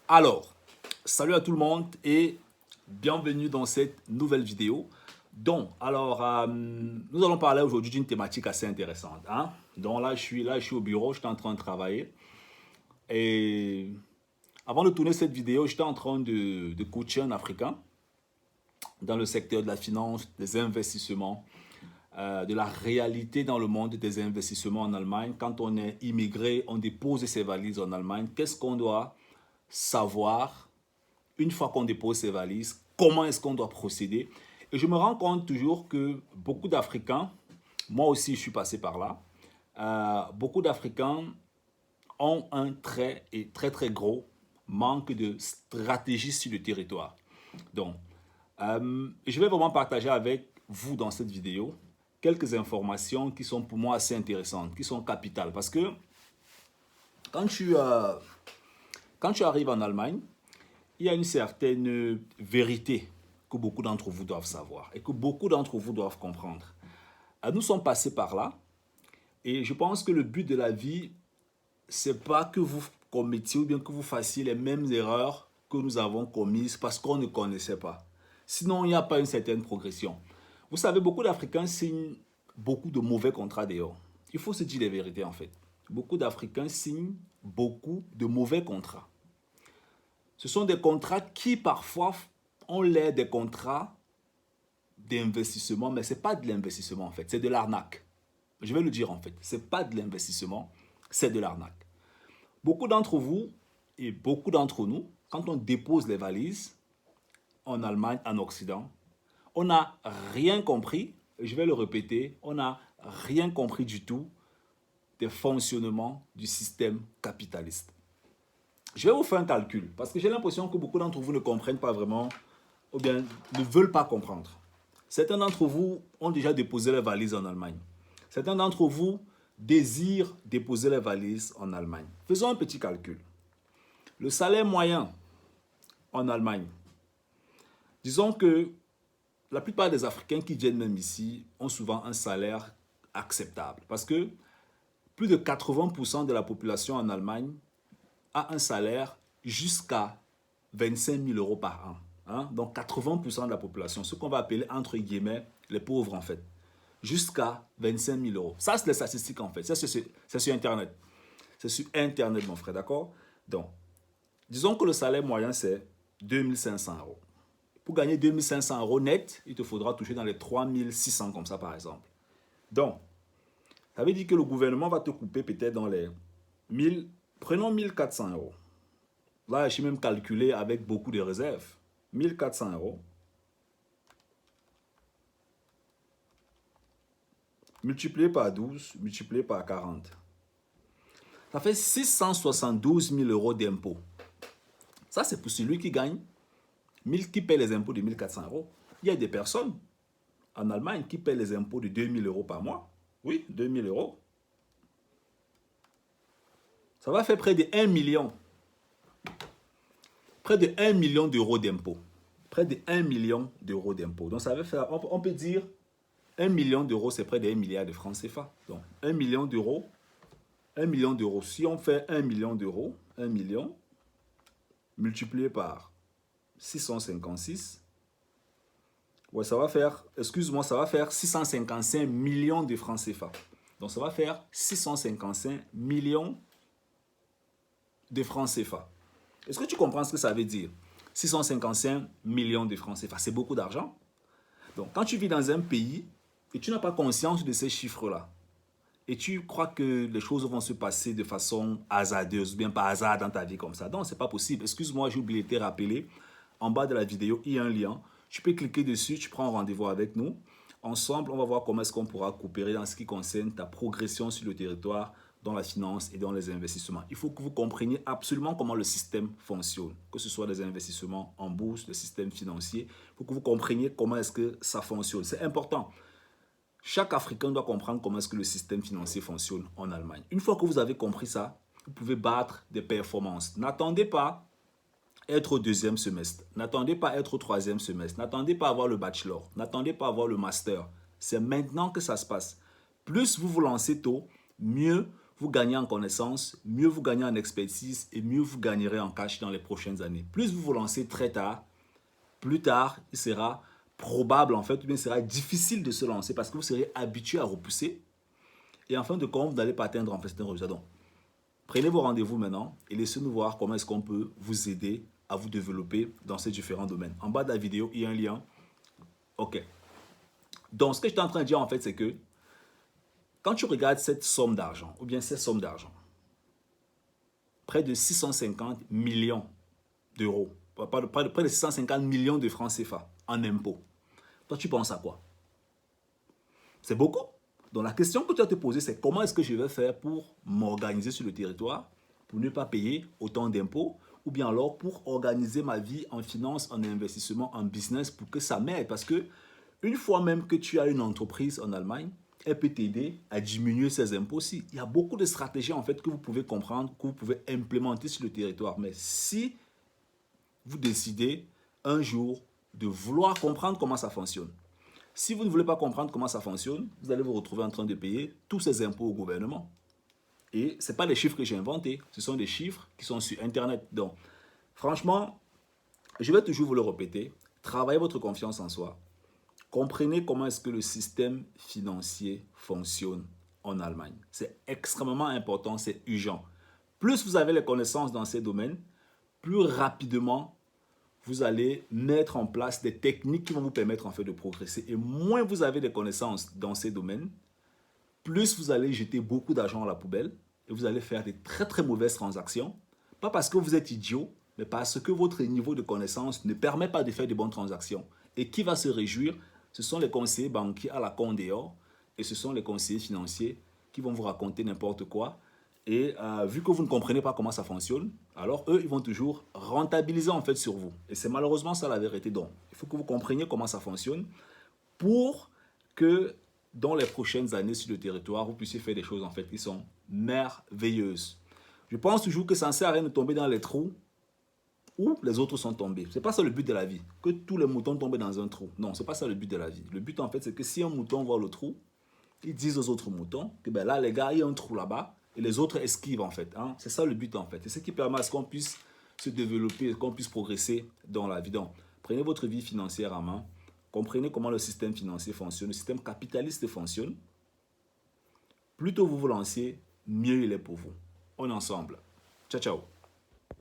Alors, salut à tout le monde et bienvenue dans cette nouvelle vidéo. Nous allons parler aujourd'hui d'une thématique assez intéressante. Donc là, je suis au bureau, je suis en train de travailler. Et avant de tourner cette vidéo, j'étais en train de coacher un Africain dans le secteur de la finance, des investissements, de la réalité dans le monde des investissements en Allemagne. Quand on est immigré, on dépose ses valises en Allemagne. Qu'est-ce qu'on doit savoir une fois qu'on dépose ses valises, comment est-ce qu'on doit procéder? Et je me rends compte toujours que beaucoup d'Africains, moi aussi je suis passé par là, beaucoup d'Africains ont un très et très très gros manque de stratégie sur le territoire. Donc, je vais vraiment partager avec vous dans cette vidéo quelques informations qui sont pour moi assez intéressantes, qui sont capitales. Parce que quand tu arrives en Allemagne, il y a une certaine vérité que beaucoup d'entre vous doivent savoir et que beaucoup d'entre vous doivent comprendre. Nous sommes passés par là et je pense que le but de la vie, c'est pas que vous commettiez ou bien que vous fassiez les mêmes erreurs que nous avons commises parce qu'on ne connaissait pas. Sinon, il n'y a pas une certaine progression. Vous savez, beaucoup d'Africains signent beaucoup de mauvais contrats d'ailleurs. Il faut se dire les vérités en fait. Beaucoup d'Africains signent beaucoup de mauvais contrats. Ce sont des contrats qui parfois ont l'air des contrats d'investissement, mais ce n'est pas de l'investissement en fait, c'est de l'arnaque. Je vais le dire en fait, ce n'est pas de l'investissement, c'est de l'arnaque. Beaucoup d'entre vous et beaucoup d'entre nous, quand on dépose les valises en Allemagne, en Occident, on n'a rien compris, je vais le répéter, on n'a rien compris du tout des fonctionnements du système capitaliste. Je vais vous faire un calcul, parce que j'ai l'impression que beaucoup d'entre vous ne comprennent pas vraiment, ou bien ne veulent pas comprendre. Certains d'entre vous ont déjà déposé les valises en Allemagne. Certains d'entre vous désirent déposer les valises en Allemagne. Faisons un petit calcul. Le salaire moyen en Allemagne, disons que la plupart des Africains qui viennent même ici ont souvent un salaire acceptable. Parce que plus de 80% de la population en Allemagne a un salaire jusqu'à 25 000 euros par an. Donc 80% de la population, ce qu'on va appeler entre guillemets les pauvres en fait, jusqu'à 25 000 euros. Ça, c'est les statistiques en fait. Ça, c'est sur Internet. C'est sur Internet, mon frère, d'accord? Donc, disons que le salaire moyen, c'est 2 500 euros. Pour gagner 2 500 euros net, il te faudra toucher dans les 3 600 comme ça, par exemple. Donc, ça veut dire que le gouvernement va te couper peut-être dans les 1000, prenons 1400 euros. Là, je suis même calculé avec beaucoup de réserves. 1400 euros. Multiplié par 12, multiplié par 40. Ça fait 672 000 euros d'impôts. Ça, c'est pour celui qui gagne, qui paie les impôts de 1400 euros. Il y a des personnes en Allemagne qui paient les impôts de 2000 euros par mois. Oui, 2000 euros. Ça va faire près de 1 million. Près de 1 million d'euros d'impôts. Près de 1 million d'euros d'impôts. Donc, ça va faire, on peut dire, 1 million d'euros, c'est près de 1 milliard de francs CFA. Donc, 1 million d'euros. 1 million d'euros. Si on fait 1 million d'euros, 1 million, multiplié par 656, ouais, ça va faire, excuse-moi, ça va faire 655 millions de francs CFA. Donc, ça va faire 655 millions de francs CFA. Est-ce que tu comprends ce que ça veut dire? 655 millions de francs CFA, c'est beaucoup d'argent. Donc, quand tu vis dans un pays et tu n'as pas conscience de ces chiffres-là, et tu crois que les choses vont se passer de façon hasardeuse, ou bien par hasard dans ta vie comme ça. Non, c'est pas possible. Excuse-moi, j'ai oublié de te rappeler. En bas de la vidéo, il y a un lien. Tu peux cliquer dessus, tu prends rendez-vous avec nous. Ensemble, on va voir comment est-ce qu'on pourra coopérer dans ce qui concerne ta progression sur le territoire, dans la finance et dans les investissements. Il faut que vous compreniez absolument comment le système fonctionne, que ce soit les investissements en bourse, le système financier. Il faut que vous compreniez comment est-ce que ça fonctionne. C'est important. Chaque Africain doit comprendre comment est-ce que le système financier fonctionne en Allemagne. Une fois que vous avez compris ça, vous pouvez battre des performances. N'attendez pas être au deuxième semestre. N'attendez pas être au troisième semestre. N'attendez pas avoir le bachelor. N'attendez pas avoir le master. C'est maintenant que ça se passe. Plus vous vous lancez tôt, mieux vous gagnez en connaissances, mieux vous gagnez en expertise et mieux vous gagnerez en cash dans les prochaines années. Plus vous vous lancez très tard, plus tard, il sera probable en fait, ou bien il sera difficile de se lancer parce que vous serez habitué à repousser et en fin de compte, vous n'allez pas atteindre en fait certains résultats. Donc, prenez vos rendez-vous maintenant et laissez-nous voir comment est-ce qu'on peut vous aider à vous développer dans ces différents domaines. En bas de la vidéo, il y a un lien. OK. Donc, ce que je suis en train de dire en fait, c'est que quand tu regardes cette somme d'argent, ou bien ces sommes d'argent, près de 650 millions d'euros, près de 650 millions de francs CFA en impôts, toi, tu penses à quoi? C'est beaucoup. Donc, la question que tu vas te poser, c'est comment est-ce que je vais faire pour m'organiser sur le territoire, pour ne pas payer autant d'impôts, ou bien alors pour organiser ma vie en finance, en investissement, en business, pour que ça m'aide. Parce que une fois même que tu as une entreprise en Allemagne, elle peut t'aider à diminuer ses impôts aussi. Il y a beaucoup de stratégies en fait que vous pouvez comprendre, que vous pouvez implémenter sur le territoire. Mais si vous décidez un jour de vouloir comprendre comment ça fonctionne, si vous ne voulez pas comprendre comment ça fonctionne, vous allez vous retrouver en train de payer tous ces impôts au gouvernement. Et ce n'est pas les chiffres que j'ai inventés, ce sont des chiffres qui sont sur Internet. Donc, franchement, je vais toujours vous le répéter, travaillez votre confiance en soi. Comprenez comment est-ce que le système financier fonctionne en Allemagne. C'est extrêmement important, c'est urgent. Plus vous avez les connaissances dans ces domaines, plus rapidement vous allez mettre en place des techniques qui vont vous permettre en fait de progresser. Et moins vous avez des connaissances dans ces domaines, plus vous allez jeter beaucoup d'argent à la poubelle et vous allez faire des très très mauvaises transactions. Pas parce que vous êtes idiot, mais parce que votre niveau de connaissance ne permet pas de faire de bonnes transactions. Et qui va se réjouir? Ce sont les conseillers banquiers à la con dehors et ce sont les conseillers financiers qui vont vous raconter n'importe quoi. Et vu que vous ne comprenez pas comment ça fonctionne, alors eux, ils vont toujours rentabiliser en fait sur vous. Et c'est malheureusement ça la vérité. Donc, il faut que vous compreniez comment ça fonctionne pour que dans les prochaines années sur le territoire, vous puissiez faire des choses en fait qui sont merveilleuses. Je pense toujours que ça ne sert à rien de tomber dans les trous où les autres sont tombés. C'est pas ça le but de la vie, que tous les moutons tombent dans un trou. Non, c'est pas ça le but de la vie. Le but en fait, c'est que si un mouton voit le trou, ils disent aux autres moutons que ben là, les gars, il y a un trou là-bas et les autres esquivent en fait. Hein. C'est ça le but en fait. C'est ce qui permet à ce qu'on puisse se développer, qu'on puisse progresser dans la vie. Donc, prenez votre vie financière en main. Comprenez comment le système financier fonctionne, le système capitaliste fonctionne. Plus tôt vous vous lancez, mieux il est pour vous. On est ensemble. Ciao, ciao.